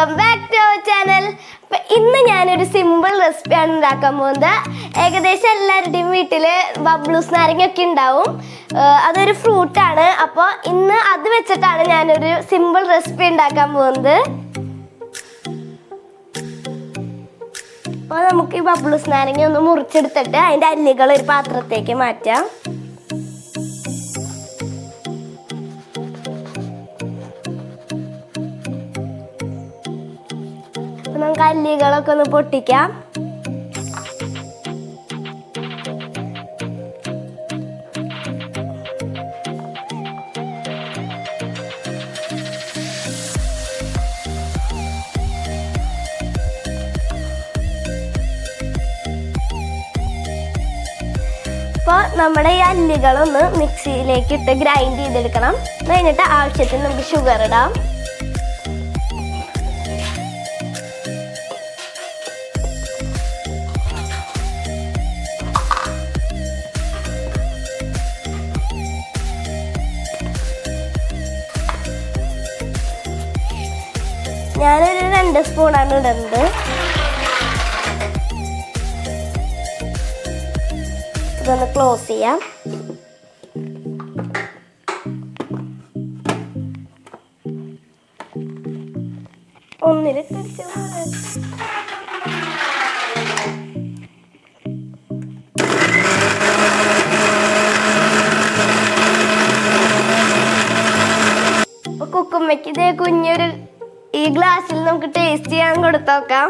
Welcome back to our channel. ഇന്ന് ഞാനൊരു simple റെസിപ്പിയാണ് ഉണ്ടാക്കാൻ പോകുന്നത്. ഏകദേശം എല്ലാവരുടെയും വീട്ടിൽ ബബ്ലൂസ് നാരങ്ങയൊക്കെ ഉണ്ടാവും. അതൊരു ഫ്രൂട്ടാണ്. അപ്പോൾ ഇന്ന് അത് വെച്ചിട്ടാണ് ഞാനൊരു സിമ്പിൾ റെസിപ്പി ഉണ്ടാക്കാൻ പോകുന്നത്. അപ്പോൾ നമുക്ക് ഈ ബബ്ലൂസ് നാരങ്ങ ഒന്ന് മുറിച്ചെടുത്തിട്ട് അതിൻ്റെ അല്ലികൾ ഒരു പാത്രത്തേക്ക് മാറ്റാം. നമുക്ക് അല്ലികളൊക്കെ ഒന്ന് പൊട്ടിക്കാം. അപ്പോൾ നമ്മുടെ ഈ അല്ലികളൊന്ന് മിക്സിയിലേക്ക് ഇട്ട് ഗ്രൈൻഡ് ചെയ്തെടുക്കണം. കഴിഞ്ഞിട്ട് ആവശ്യത്തിന് നമുക്ക് ഷുഗർ ഇടാം. ഞാനൊരു 2 സ്പൂണാണ് ഇടുന്നത്. ഇതൊന്ന് ക്ലോസ് ചെയ്യാം. ഒന്നിലിട്ട് കുക്കുമ്മയ്ക്ക് ഇതേ കുഞ്ഞൊരു ഈ ഗ്ലാസ്സിൽ നമുക്ക് ടേസ്റ്റ് ചെയ്യാൻ കൊടുത്തോക്കാം.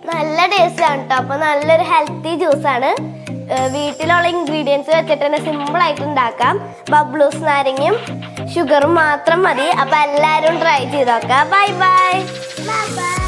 നല്ല ടേസ്റ്റ് ആണ് കേട്ടോ. അപ്പൊ നല്ലൊരു ഹെൽത്തി ജ്യൂസാണ്. വീട്ടിലുള്ള ഇൻഗ്രീഡിയൻസ് വെച്ചിട്ട് തന്നെ സിമ്പിൾ ആയിട്ട് ഉണ്ടാക്കാം. ബബ്ലൂസ് നാരങ്ങയും ഷുഗറും മാത്രം മതി. അപ്പൊ എല്ലാവരും ട്രൈ ചെയ്ത് നോക്കാം. Bye bye.